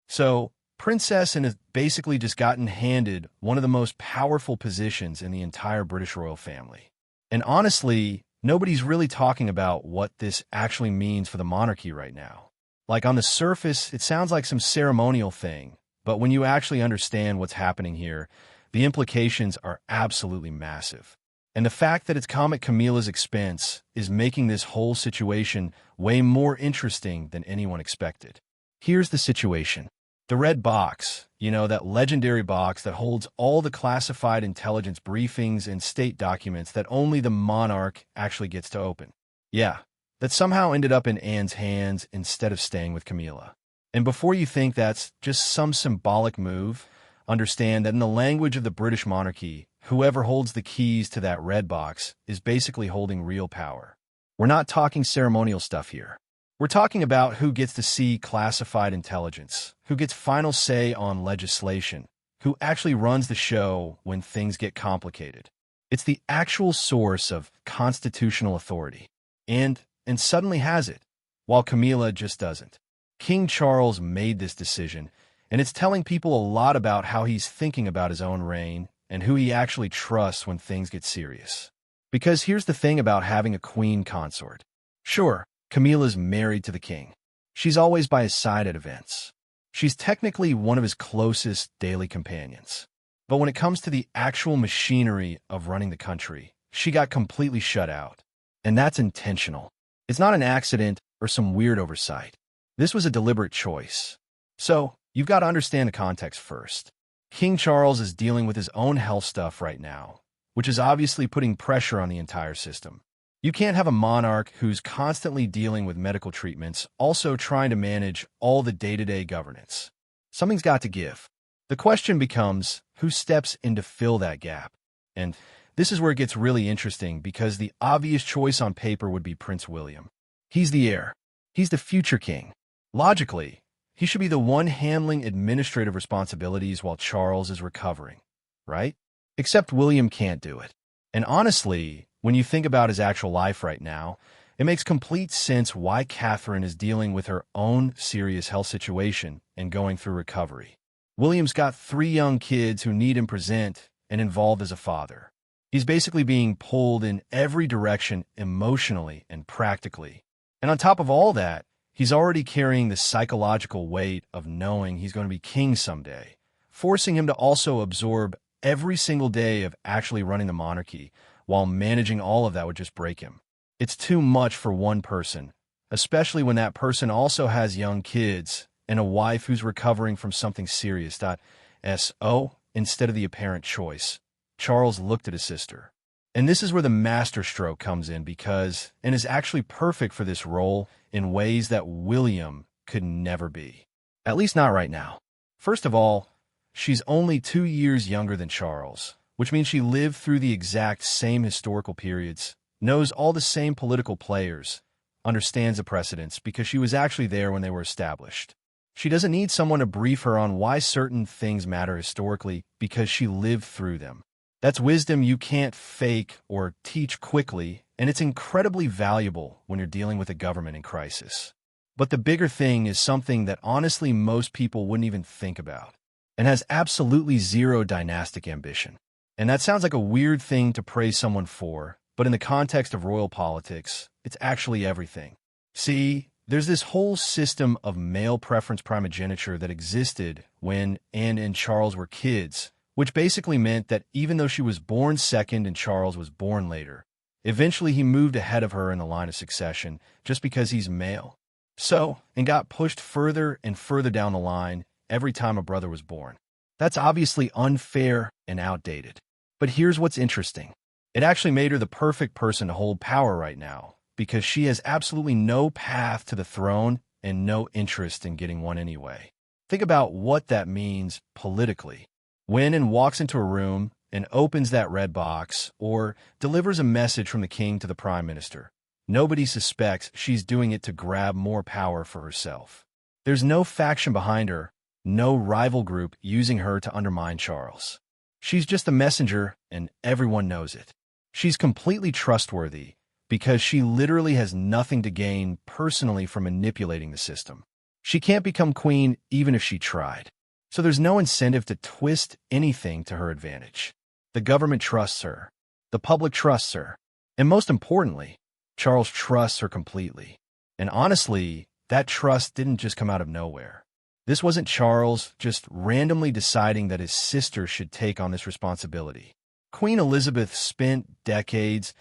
So, Princess and has basically just gotten handed one of the most powerful positions in the entire British royal family. And honestly, nobody's really talking about what this actually means for the monarchy right now. Like on the surface, it sounds like some ceremonial thing, but when you actually understand what's happening here, the implications are absolutely massive. And the fact that it's come at Camilla's expense is making this whole situation way more interesting than anyone expected. Here's the situation. The red box, that legendary box that holds all the classified intelligence briefings and state documents that only the monarch actually gets to open. Yeah, that somehow ended up in Anne's hands instead of staying with Camilla. And before you think that's just some symbolic move, understand that in the language of the British monarchy, whoever holds the keys to that red box is basically holding real power. We're not talking ceremonial stuff here. We're talking about who gets to see classified intelligence, who gets final say on legislation, who actually runs the show when things get complicated. It's the actual source of constitutional authority, and suddenly has it, while Camilla just doesn't. King Charles made this decision, and it's telling people a lot about how he's thinking about his own reign and who he actually trusts when things get serious. Because here's the thing about having a queen consort. Sure, Camilla's married to the king. She's always by his side at events. She's technically one of his closest daily companions. But when it comes to the actual machinery of running the country, she got completely shut out. And that's intentional. It's not an accident or some weird oversight. This was a deliberate choice. So, you've got to understand the context first. King Charles is dealing with his own health stuff right now, which is obviously putting pressure on the entire system. You can't have a monarch who's constantly dealing with medical treatments, also trying to manage all the day-to-day governance. Something's got to give. The question becomes, who steps in to fill that gap? And this is where it gets really interesting because the obvious choice on paper would be Prince William. He's the heir. He's the future king. Logically, he should be the one handling administrative responsibilities while Charles is recovering, right? Except William can't do it. And honestly, when you think about his actual life right now, it makes complete sense why Catherine is dealing with her own serious health situation and going through recovery. William's got 3 young kids who need him present and involved as a father. He's basically being pulled in every direction emotionally and practically. And on top of all that, he's already carrying the psychological weight of knowing he's going to be king someday, forcing him to also absorb every single day of actually running the monarchy, while managing all of that would just break him. It's too much for one person, especially when that person also has young kids and a wife who's recovering from something serious. So, instead of the apparent choice, Charles looked at his sister. And this is where the masterstroke comes in because, and is actually perfect for this role in ways that William could never be. At least not right now. First of all, she's only 2 years younger than Charles, which means she lived through the exact same historical periods, knows all the same political players, understands the precedents because she was actually there when they were established. She doesn't need someone to brief her on why certain things matter historically because she lived through them. That's wisdom you can't fake or teach quickly, and it's incredibly valuable when you're dealing with a government in crisis. But the bigger thing is something that honestly most people wouldn't even think about, and has absolutely zero dynastic ambition. And that sounds like a weird thing to praise someone for, but in the context of royal politics, it's actually everything. See, there's this whole system of male preference primogeniture that existed when Anne and Charles were kids, which basically meant that even though she was born second and Charles was born later, eventually he moved ahead of her in the line of succession just because he's male. So, and got pushed further and further down the line every time a brother was born. That's obviously unfair and outdated. But here's what's interesting. It actually made her the perfect person to hold power right now, because she has absolutely no path to the throne and no interest in getting one anyway. Think about what that means politically. When and walks into a room and opens that red box or delivers a message from the king to the prime minister, nobody suspects she's doing it to grab more power for herself. There's no faction behind her, no rival group using her to undermine Charles. She's just a messenger, and everyone knows it. She's completely trustworthy because she literally has nothing to gain personally from manipulating the system. She can't become queen even if she tried. So there's no incentive to twist anything to her advantage. The government trusts her. The public trusts her. And most importantly, Charles trusts her completely. And honestly, that trust didn't just come out of nowhere. This wasn't Charles just randomly deciding that his sister should take on this responsibility. Queen Elizabeth spent decades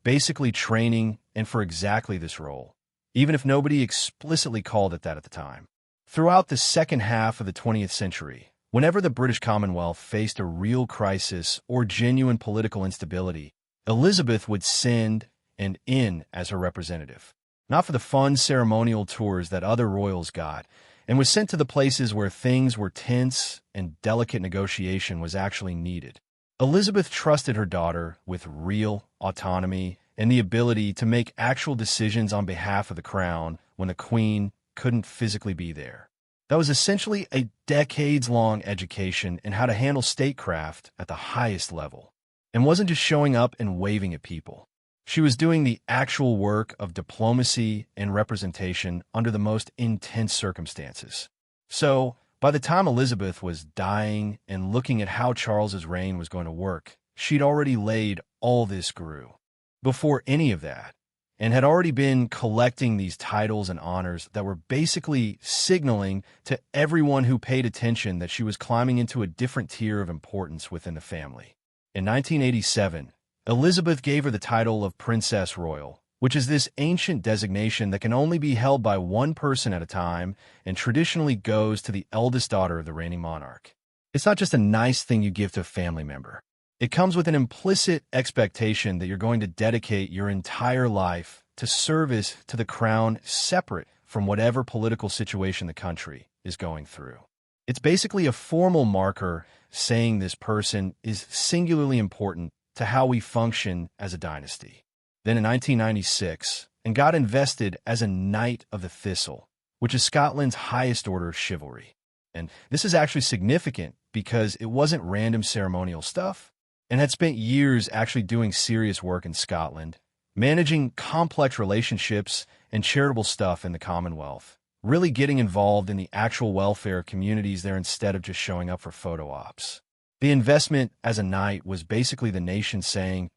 basically training and for exactly this role, even if nobody explicitly called it that at the time. Throughout the second half of the 20th century, whenever the British Commonwealth faced a real crisis or genuine political instability, Elizabeth would send an in as her representative. Not for the fun ceremonial tours that other royals got, and was sent to the places where things were tense and delicate negotiation was actually needed. Elizabeth trusted her daughter with real autonomy and the ability to make actual decisions on behalf of the crown when the queen couldn't physically be there. That was essentially a decades-long education in how to handle statecraft at the highest level, and wasn't just showing up and waving at people. She was doing the actual work of diplomacy and representation under the most intense circumstances. So, by the time Elizabeth was dying and looking at how Charles's reign was going to work, she'd already laid all this grew. Before any of that, and had already been collecting these titles and honors that were basically signaling to everyone who paid attention that she was climbing into a different tier of importance within the family. In 1987, Elizabeth gave her the title of Princess Royal, which is this ancient designation that can only be held by one person at a time and traditionally goes to the eldest daughter of the reigning monarch. It's not just a nice thing you give to a family member. It comes with an implicit expectation that you're going to dedicate your entire life to service to the crown separate from whatever political situation the country is going through. It's basically a formal marker saying this person is singularly important to how we function as a dynasty. Then in 1996, and got invested as a Knight of the Thistle, which is Scotland's highest order of chivalry. And this is actually significant because it wasn't random ceremonial stuff, and had spent years actually doing serious work in Scotland, managing complex relationships and charitable stuff in the Commonwealth, really getting involved in the actual welfare of communities there instead of just showing up for photo ops. The investment as a knight was basically the nation saying,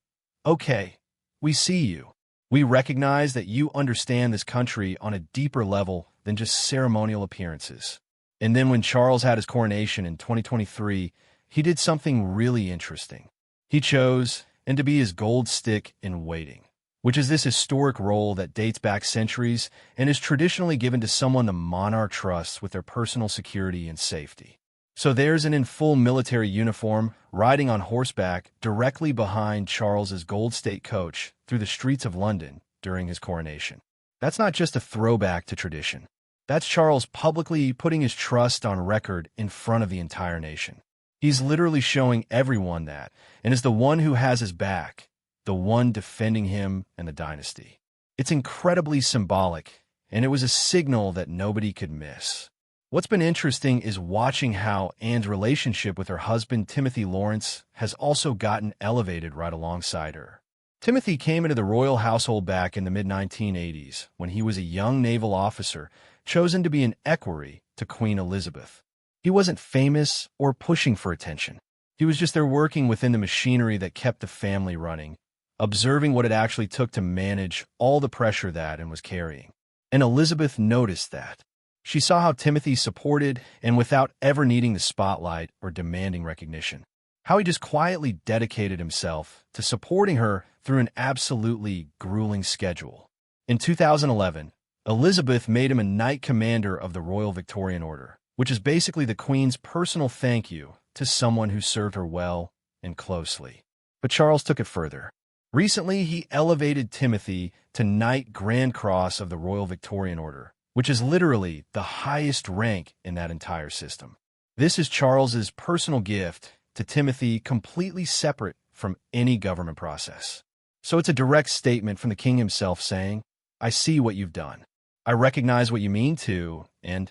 okay, we see you. We recognize that you understand this country on a deeper level than just ceremonial appearances. And then when Charles had his coronation in 2023, he did something really interesting. He chose to be his gold stick in waiting, which is this historic role that dates back centuries and is traditionally given to someone the monarch trusts with their personal security and safety. So there's an in full military uniform, riding on horseback directly behind Charles's gold state coach through the streets of London during his coronation. That's not just a throwback to tradition. That's Charles publicly putting his trust on record in front of the entire nation. He's literally showing everyone that, and is the one who has his back, the one defending him and the dynasty. It's incredibly symbolic, and it was a signal that nobody could miss. What's been interesting is watching how Anne's relationship with her husband, Timothy Lawrence, has also gotten elevated right alongside her. Timothy came into the royal household back in the mid-1980s when he was a young naval officer chosen to be an equerry to Queen Elizabeth. He wasn't famous or pushing for attention. He was just there working within the machinery that kept the family running, observing what it actually took to manage all the pressure that Anne was carrying. And Elizabeth noticed that. She saw how Timothy supported and without ever needing the spotlight or demanding recognition. How he just quietly dedicated himself to supporting her through an absolutely grueling schedule. In 2011, Elizabeth made him a Knight Commander of the Royal Victorian Order, which is basically the Queen's personal thank you to someone who served her well and closely. But Charles took it further. Recently, he elevated Timothy to Knight Grand Cross of the Royal Victorian Order, which is literally the highest rank in that entire system. This is Charles's personal gift to Timothy, completely separate from any government process. So it's a direct statement from the king himself saying, I see what you've done. I recognize what you mean to, and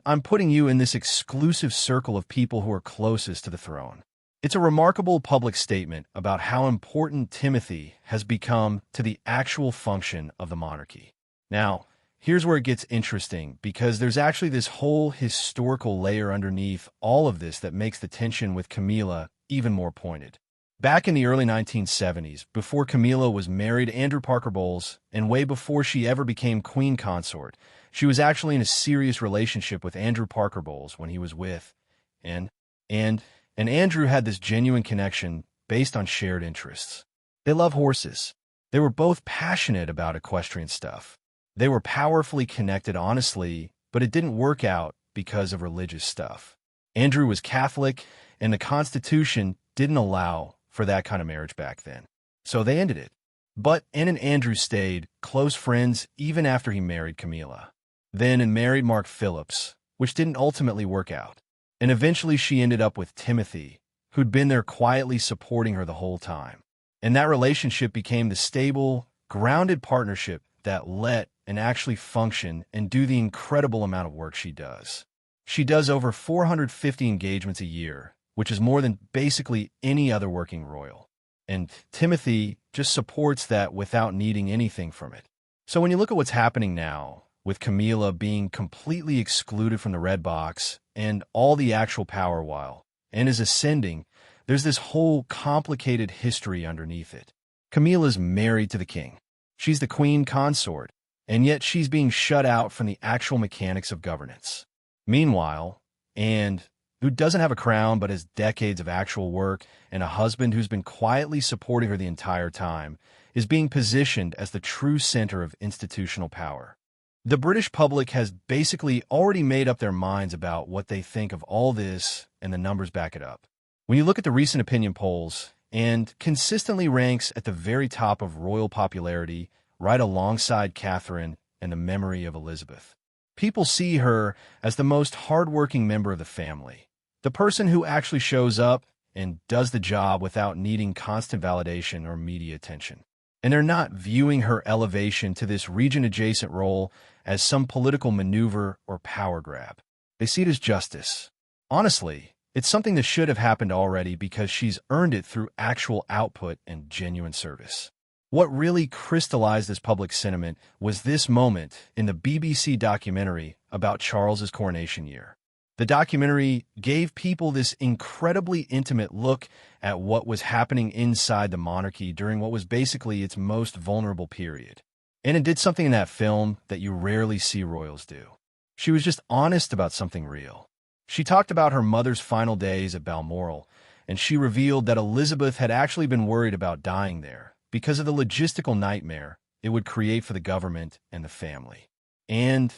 I'm putting you in this exclusive circle of people who are closest to the throne. It's a remarkable public statement about how important Timothy has become to the actual function of the monarchy. Now, here's where it gets interesting, because there's actually this whole historical layer underneath all of this that makes the tension with Camilla even more pointed. Back in the early 1970s, before Camilla was married to Andrew Parker Bowles, and way before she ever became queen consort, she was actually in a serious relationship with Andrew Parker Bowles when he was with, and Andrew had this genuine connection based on shared interests. They love horses. They were both passionate about equestrian stuff. They were powerfully connected, honestly, but it didn't work out because of religious stuff. Andrew was Catholic, and the Constitution didn't allow for that kind of marriage back then. So they ended it. But Anne and Andrew stayed close friends even after he married Camilla. Then and married Mark Phillips, which didn't ultimately work out. And eventually she ended up with Timothy, who'd been there quietly supporting her the whole time. And that relationship became the stable, grounded partnership that let and actually function and do the incredible amount of work she does. She does over 450 engagements a year, which is more than basically any other working royal. And Timothy just supports that without needing anything from it. So when you look at what's happening now, with Camilla being completely excluded from the red box and all the actual power while Anne is ascending, there's this whole complicated history underneath it. Camilla's married to the king. She's the queen consort, and yet she's being shut out from the actual mechanics of governance. Meanwhile, Anne, who doesn't have a crown but has decades of actual work and a husband who's been quietly supporting her the entire time, is being positioned as the true center of institutional power. The British public has basically already made up their minds about what they think of all this, and the numbers back it up. When you look at the recent opinion polls, Anne consistently ranks at the very top of royal popularity, right alongside Catherine and the memory of Elizabeth. People see her as the most hardworking member of the family, the person who actually shows up and does the job without needing constant validation or media attention. And they're not viewing her elevation to this Regent-adjacent role as some political maneuver or power grab. They see it as justice. Honestly, it's something that should have happened already because she's earned it through actual output and genuine service. What really crystallized this public sentiment was this moment in the BBC documentary about Charles's coronation year. The documentary gave people this incredibly intimate look at what was happening inside the monarchy during what was basically its most vulnerable period. And it did something in that film that you rarely see royals do. She was just honest about something real. She talked about her mother's final days at Balmoral, and she revealed that Elizabeth had actually been worried about dying there because of the logistical nightmare it would create for the government and the family. And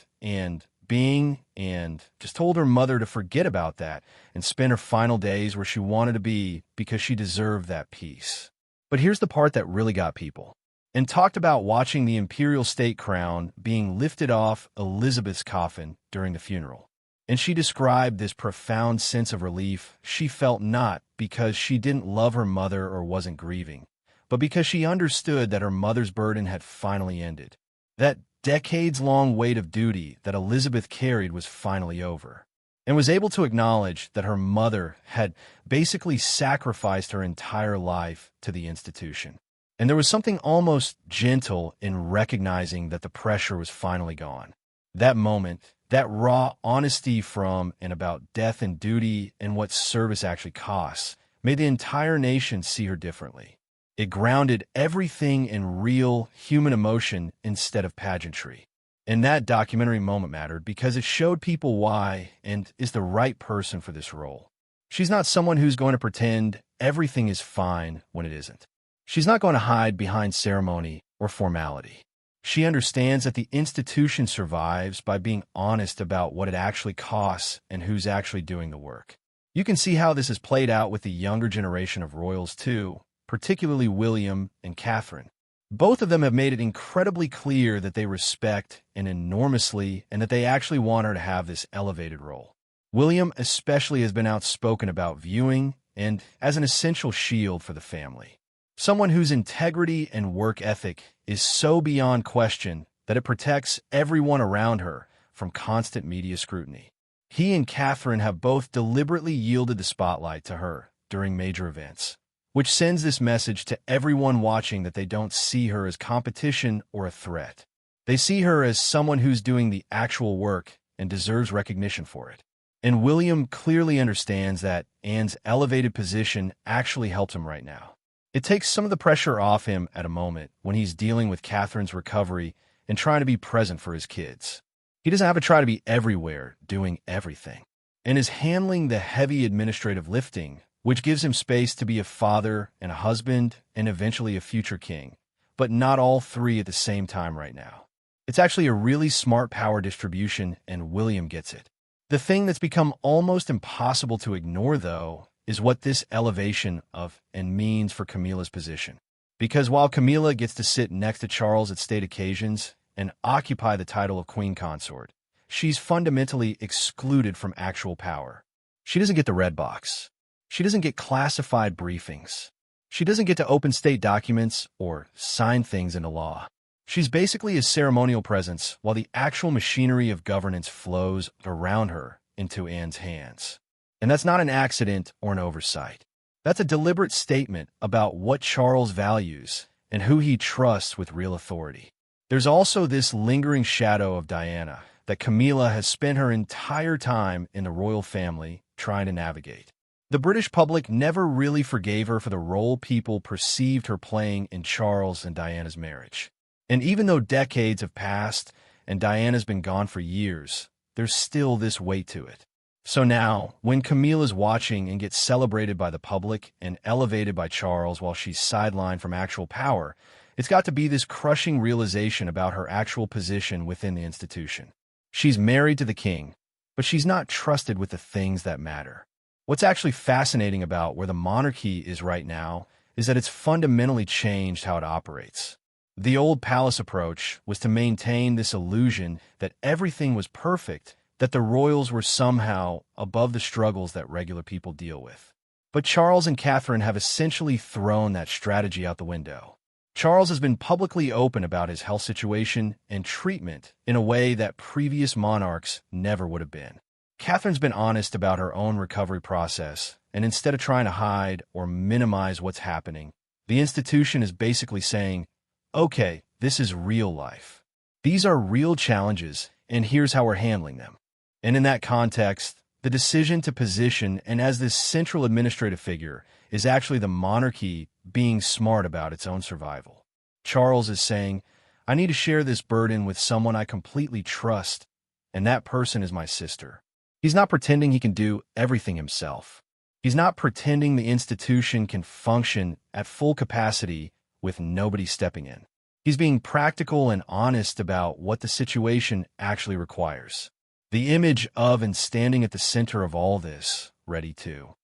just told her mother to forget about that and spend her final days where she wanted to be because she deserved that peace. But here's the part that really got people. And talked about watching the imperial state crown being lifted off Elizabeth's coffin during the funeral. And she described this profound sense of relief she felt, not because she didn't love her mother or wasn't grieving, but because she understood that her mother's burden had finally ended. That decades-long weight of duty that Elizabeth carried was finally over, and was able to acknowledge that her mother had basically sacrificed her entire life to the institution. And there was something almost gentle in recognizing that the pressure was finally gone. That moment, that raw honesty from and about death and duty and what service actually costs, made the entire nation see her differently. It grounded everything in real human emotion instead of pageantry. And that documentary moment mattered because it showed people why and is the right person for this role. She's not someone who's going to pretend everything is fine when it isn't. She's not going to hide behind ceremony or formality. She understands that the institution survives by being honest about what it actually costs and who's actually doing the work. You can see how this has played out with the younger generation of royals too, particularly William and Catherine. Both of them have made it incredibly clear that they respect Anne enormously and that they actually want her to have this elevated role. William especially has been outspoken about viewing Anne as an essential shield for the family. Someone whose integrity and work ethic is so beyond question that it protects everyone around her from constant media scrutiny. He and Catherine have both deliberately yielded the spotlight to her during major events, which sends this message to everyone watching that they don't see her as competition or a threat. They see her as someone who's doing the actual work and deserves recognition for it. And William clearly understands that Anne's elevated position actually helps him right now. It takes some of the pressure off him at a moment when he's dealing with Catherine's recovery and trying to be present for his kids. He doesn't have to try to be everywhere, doing everything, and is handling the heavy administrative lifting, which gives him space to be a father and a husband and eventually a future king, but not all three at the same time right now. It's actually a really smart power distribution, and William gets it. The thing that's become almost impossible to ignore, though, is what this elevation of and means for Camilla's position. Because while Camilla gets to sit next to Charles at state occasions and occupy the title of queen consort, she's fundamentally excluded from actual power. She doesn't get the red box. She doesn't get classified briefings. She doesn't get to open state documents or sign things into law. She's basically a ceremonial presence while the actual machinery of governance flows around her into Anne's hands. And that's not an accident or an oversight. That's a deliberate statement about what Charles values and who he trusts with real authority. There's also this lingering shadow of Diana that Camilla has spent her entire time in the royal family trying to navigate. The British public never really forgave her for the role people perceived her playing in Charles and Diana's marriage. And even though decades have passed and Diana's been gone for years, there's still this weight to it. So now, when Camilla's watching and gets celebrated by the public and elevated by Charles while she's sidelined from actual power, it's got to be this crushing realization about her actual position within the institution. She's married to the king, but she's not trusted with the things that matter. What's actually fascinating about where the monarchy is right now is that it's fundamentally changed how it operates. The old palace approach was to maintain this illusion that everything was perfect, that the royals were somehow above the struggles that regular people deal with. But Charles and Catherine have essentially thrown that strategy out the window. Charles has been publicly open about his health situation and treatment in a way that previous monarchs never would have been. Catherine's been honest about her own recovery process, and instead of trying to hide or minimize what's happening, the institution is basically saying, okay, this is real life. These are real challenges, and here's how we're handling them. And in that context, the decision to position and as this central administrative figure is actually the monarchy being smart about its own survival. Charles is saying, I need to share this burden with someone I completely trust, and that person is my sister. He's not pretending he can do everything himself. He's not pretending the institution can function at full capacity with nobody stepping in. He's being practical and honest about what the situation actually requires. The image of and standing at the center of all this, ready to